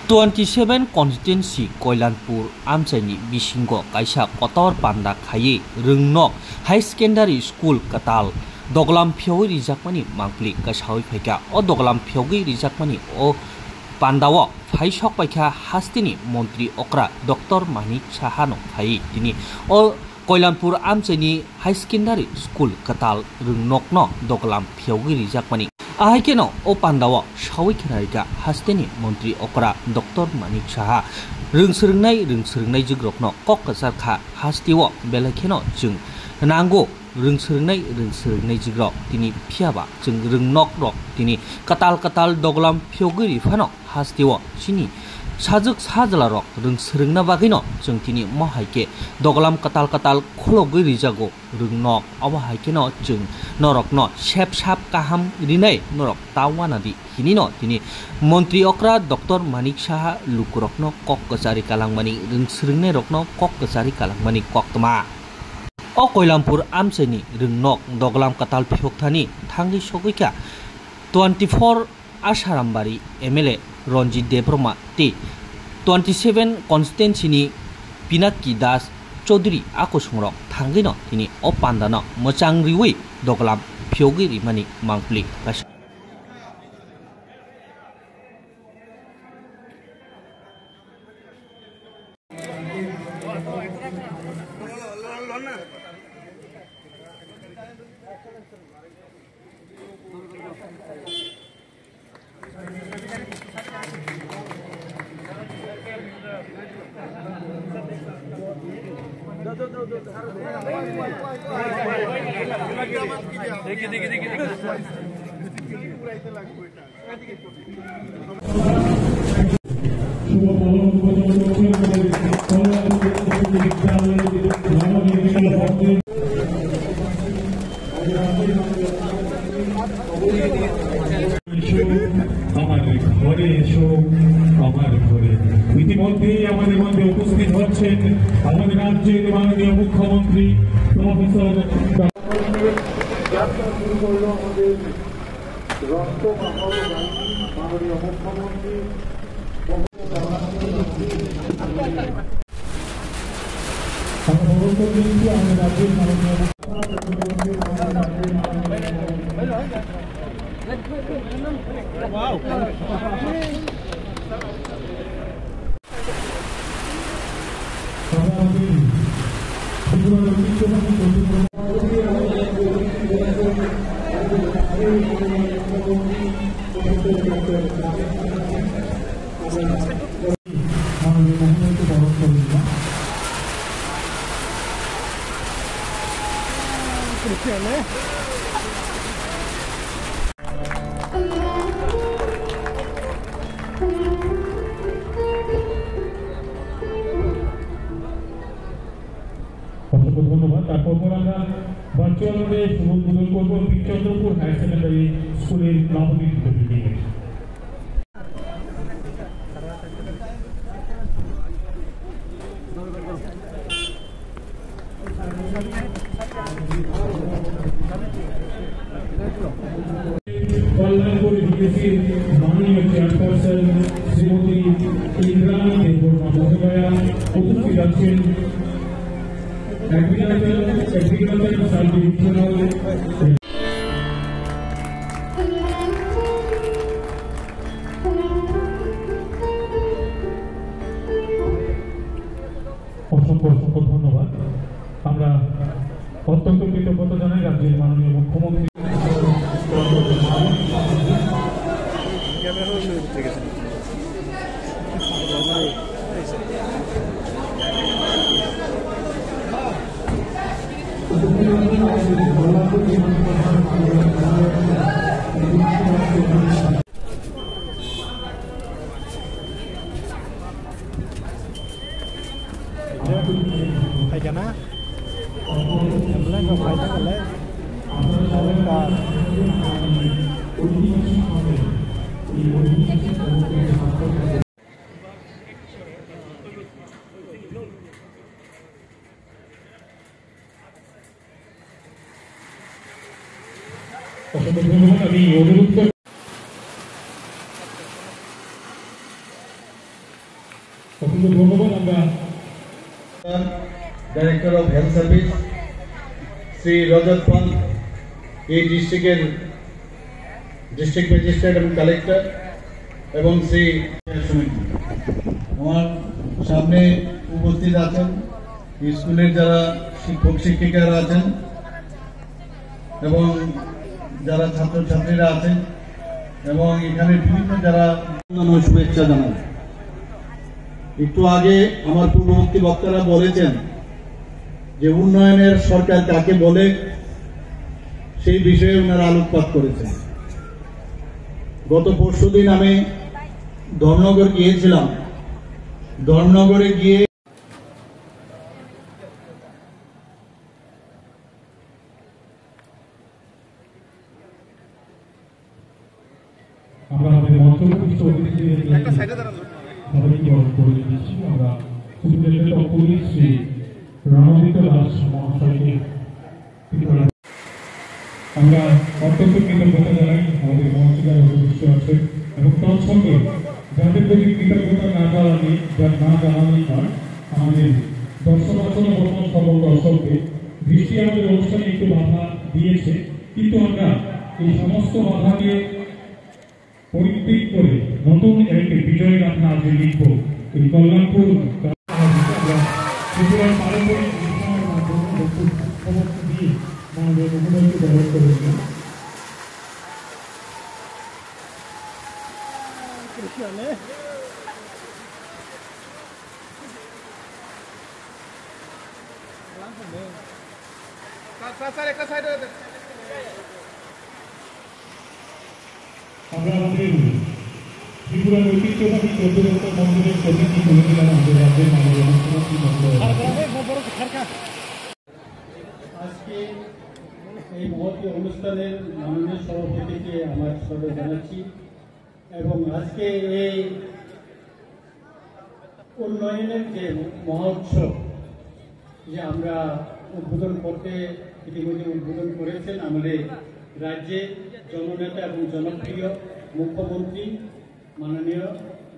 27 constituency Koilanpur Amchani Bisingo Kaisa Kotor Panda Khaye Rungnok High Secondary School Katal Doglam Phiogi Rijakmani Mangpli Kashawi Phaika O Doglam Phiogi Rijakmani O Pandawo Phaisok Paikha Hastini Montri Okra Dr. Manik Sahano Phai Tini O Koilanpur Amchani High Secondary School Katal Rungnok no Doglam Phiogi Rijakmani Ahikeno O Pandawo Shawi Khaika Hastini Montri Okra Dr. Manik Saha Rungsrungnai Jigrokno Kokasarkha Hastiwo Belakeno Jung Nango Rungsrungnai Jigrok Tini Piaba Jung Rungnok Rok Tini Katal Doglam Phiogiri Fano Hastiwo Chini Sajuk Sajalarok Rungsrungna Bagino Jung Tini Mohaike Doglam Katal Khologiri Jago Rungnok Awahaikeno Jung Norokno Shep Shap Kaham Rinai Norok Tawanadi Hinino Tini Montri Okra Dr. Manik Saha Lukurokno Kok Kasari Kalangmani Rungsrungnai Rokno Kok Kasari Kalangmani Koktama O Koilanpur Amchani Rungnok Doglam Katal Phiokthani Thangi Sogika 24 Asharambari MLA Ronjit Debroma T 27 constituency ni Pinaki Das Chaudhary Akosongrok Thangino Tini O Pandano Mochang Riwi Doglam Phiogi Rimani Mangpli ইতিমধ্যেই আমাদের মধ্যে উপস্থিত হচ্ছেন আমাদের রাজ্যের মাননীয় মুখ্যমন্ত্রী professor যাত্রা শুরু করল আমাদের মাননীয় মুখ্যমন্ত্রী আমাদের রাজ্যের মাননীয় ধন্যবাদ। তারপর আমরা ভার্চুয়াল মোডে শুভ উদ্বোধন করব চন্দ্রপুর হায়ার সেকেন্ডারি স্কুলের নবনির্মিত বিল্ডিং এর। কল্যাণপুর ডিএসসির মাননীয় চেয়ারপারসন শ্রীমতী ইন্দ্রাণী দেববর্মা মহোদয়া উপস্থিত আছেন। Agriculture Sub-Divisional অসংখ্য ধন্যবাদ। আমরা অত্যন্ত কৃতজ্ঞতা জানাই রাজ্যের মাননীয় মুখ্যমন্ত্রী Thầy cả má em lấy không phải chắc là lấy আমি অনুরোধ অসংখ্য ধন্যবাদ। আমরা director of health service Shri Rajat Pant, এই ডিস্ট্রিক্টের ডিস্ট্রিক্ট ম্যাজিস্ট্রেট এবং কালেক্টর এবং শ্রী সমিতি আমার সামনে উপস্থিত আছেন, স্কুলের যারা শিক্ষক শিক্ষিকারা আছেন এবং যারা ছাত্রছাত্রীরা আছেন এবং এখানে বিভিন্ন যারা শুভেচ্ছা জানান। একটু আগে আমার পূর্ববর্তী বক্তারা বলেছেন যে উন্নয়নের সরকার কাকে বলে, সেই বিষয়ে ওনারা আলোকপাত করেছেন। গত পরশুদিন আমি ধর্মনগর গিয়েছিলাম। ধর্মনগরে গিয়ে আমরা আমাদের মঞ্চস্থ অতিথিদেরকে সবাইকে করে দিচ্ছি। আমরা superintendent of police Shri Ranjit Das মহাশয়কে আমরা অত্যন্ত কৃতজ্ঞতা জানাই আমাদের মঞ্চে উপস্থিত আছে এবং তৎসঙ্গে যাদের প্রতি কৃতজ্ঞতা না জানানি নয়, আমাদের দর্শনার্থনা বর্তমান সকল দর্শককে দৃষ্টি আমাদের অনুষ্ঠানে একটু বাধা দিয়েছে, কিন্তু আমরা এই সমস্ত বাধাকে পরিত্যাগ করে নতুন একটি বিজয় গাথা আজকে লিখব। এই কল্যাণপুর ত্রিপুরার পারম্পরিক বিষয়ের মাধ্যমে বক্তব্য দিয়ে আমাদের মুখ্যমন্ত্রী ব্যবহার করেছেন। আমরা আমাদের ত্রিপুরার ঐতিহ্যবাহী 14 মন্দিরের প্রতিনিধি তুলে দিলাম আমাদের রাজ্যের মাননীয় মুখ্যমন্ত্রী মহোদয়। আজকে এই মহতী অনুষ্ঠানের মাননীয় সভাপতিকে আমার শ্রদ্ধা জানাচ্ছি এবং আজকে এই উন্নয়নের যে মহোৎসব যে আমরা উদ্বোধন করতে ইতিমধ্যে উদ্বোধন করেছেন আমাদের রাজ্যের জননেতা এবং জনপ্রিয় মুখ্যমন্ত্রী মাননীয়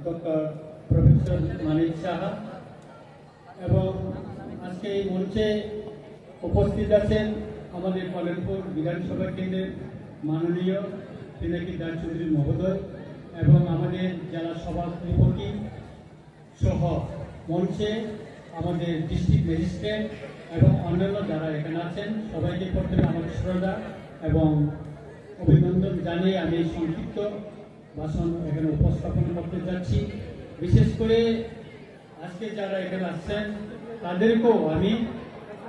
ডক্টর প্রফেসর মানিক সাহা, এবং আজকে এই মঞ্চে উপস্থিত আছেন আমাদের কল্যাণপুর বিধানসভা কেন্দ্রের মাননীয় পিনাকি দাস চৌধুরী মহোদয় এবং আমাদের জেলা সভাপতি সহ মঞ্চে আমাদের ডিস্ট্রিক্ট ম্যাজিস্ট্রেট এবং অন্যান্য যারা এখানে আছেন সবাইকে প্রথমে আমাদের শ্রদ্ধা এবং অভিনন্দন জানিয়ে আমি সংক্ষিপ্ত ভাষণ এখানে উপস্থাপন করতে যাচ্ছি। বিশেষ করে আজকে যারা এখানে আসছেন তাদেরকেও আমি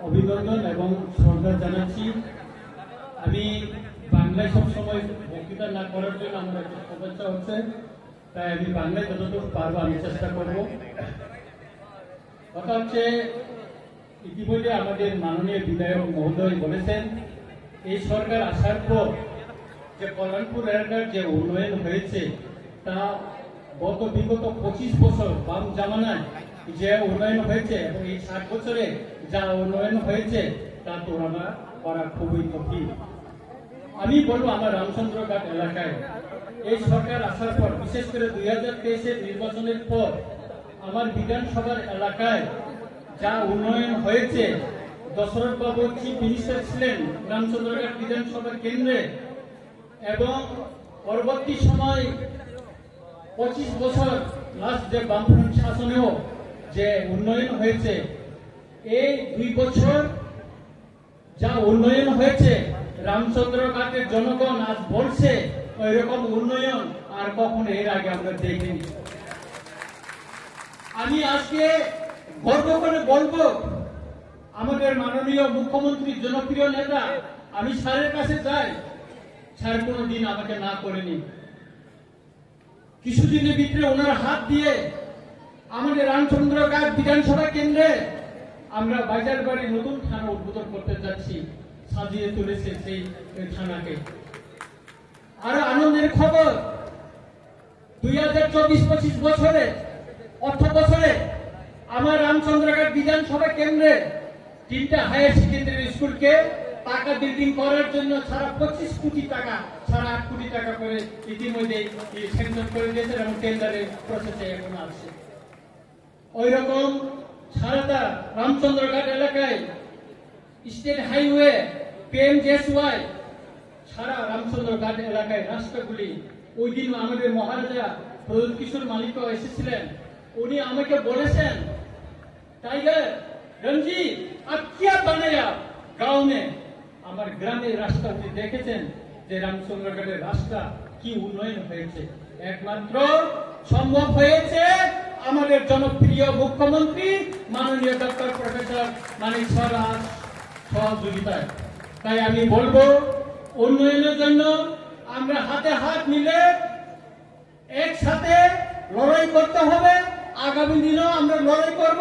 অভিনন্দন এবং শ্রদ্ধা জানাচ্ছি। আমি বাংলায় সবসময় বক্তৃতা না করার জন্য আমার একটা সমস্যা হচ্ছে, তাই আমি বাংলায় যতটুকু পারবো আমি চেষ্টা করব। কথা হচ্ছে, ইতিমধ্যে আমাদের মাননীয় বিধায়ক মহোদয় বলেছেন এই সরকার আসার পর যে কল্যাণপুর এলাকার যে উন্নয়ন হয়েছে তা বিগত 25 বছর বাম জামানায় যে উন্নয়ন হয়েছে এবং এই 60 বছরে যা উন্নয়ন হয়েছে তা তুলনা করা খুবই কঠিন। আমি বলবো আমার রামচন্দ্রঘাট এলাকায় এই সরকার আসার পর, বিশেষ করে 2023-এর নির্বাচনের পর আমার বিধানসভার এলাকায় যা উন্নয়ন হয়েছে, দশরথ বাবু চিফ মিনিস্টার ছিলেন রামচন্দ্রঘাট বিধানসভা কেন্দ্রে এবং পরবর্তী সময় 25 বছর লাস্ট যে বামফ্রন্ট শাসনেও যে উন্নয়ন হয়েছে, এই 2 বছর যা উন্নয়ন হয়েছে রামচন্দ্রঘাটের জনগণ আজ বলছে ওই রকম উন্নয়ন আর কখনো এর আগে আমরা দেখিনি। আমি আজকে গর্ব করে বলবো আমাদের মাননীয় মুখ্যমন্ত্রী জনপ্রিয় নেতা, আমি স্যারের কাছে যাই, স্যার কোনোদিন আমাকে না করেনি। কিছুদিনের ভিতরে ওনার হাত দিয়ে আমাদের রামচন্দ্রঘাট বিধানসভা কেন্দ্রে আমরা বাজার বাড়ি নতুন থানা উদ্বোধন করতে যাচ্ছি, সাজিয়ে তুলেছে সেই থানাকে। আরো আনন্দের খবর, 2024-25 বছরে অর্থ বছরে আমার রামচন্দ্রঘাট বিধানসভা কেন্দ্রে 3টা হায়ার সেকেন্ডারি স্কুলকে পাকা বিল্ডিং করার জন্য সারা 25 কোটি টাকা, সারা 8 কোটি টাকা করে ইতিমধ্যে স্যাংশন করে দিয়েছে এবং টেন্ডারের প্রসেসে এখন আছে। ওই রকম সারাটা রামচন্দ্রঘাট এলাকায় স্টেট হাইওয়ে PMGSY সারা রামচন্দ্রঘাট এলাকায় রাস্তাগুলি ওই দিন আমাদের মহারাজা প্রদ্যোৎ কিশোর মালিক এসেছিলেন। উনি আমাকে বলেছেন, টাইগার রঞ্জি আপ কিয়া বানায়া গাঁও মে, আমার গ্রামের রাস্তা উনি দেখেছেন যে রামচন্দ্রঘাটের রাস্তা কি উন্নয়ন হয়েছে। একমাত্র সম্ভব হয়েছে আমাদের জনপ্রিয় মুখ্যমন্ত্রী মাননীয় ডক্টর প্রফেসর মানিক স্যার সহযোগিতায়। তাই আমি বলবো, উন্নয়নের জন্য আমরা হাতে হাত মিলে একসাথে লড়াই করতে হবে। আগামী দিনেও আমরা লড়াই করব।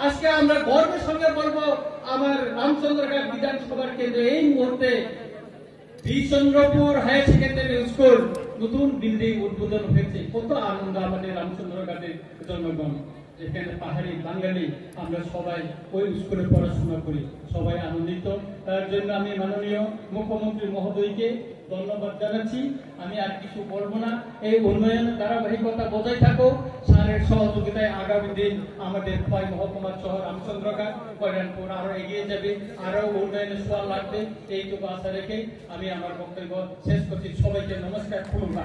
আজকে আমরা গর্বের সঙ্গে বলবো, আমার রামচন্দ্রঘাট বিধানসভার কেন্দ্রে এই মুহূর্তে বিচন্দ্রপুর হায়ার সেকেন্ডারি স্কুল নতুন বিল্ডিং উদ্বোধন হয়েছে। কত আনন্দ আমাদের রামচন্দ্রঘাটের জনগণ, যেখানে পাহাড়ি বাঙালি আমরা সবাই ওই স্কুলে পড়াশোনা করি, সবাই আনন্দিত। তার জন্য আমি মাননীয় মুখ্যমন্ত্রী মহোদয়কে ধন্যবাদ জানাচ্ছি। আমি আর কিছু বলবো না। এই উন্নয়ন ধারাবাহিকতা বজায় থাকো। স্যারের সহযোগিতায় আগামী দিন আমাদের খোয়াই মহকুমার শহর রামচন্দ্রঘাট, কল্যাণপুর আরো এগিয়ে যাবে, আরো উন্নয়নের ছোঁয়া লাগবে। এইটুকু আশা রেখে আমি আমার বক্তব্য শেষ করছি। সবাইকে নমস্কার, খুলুন।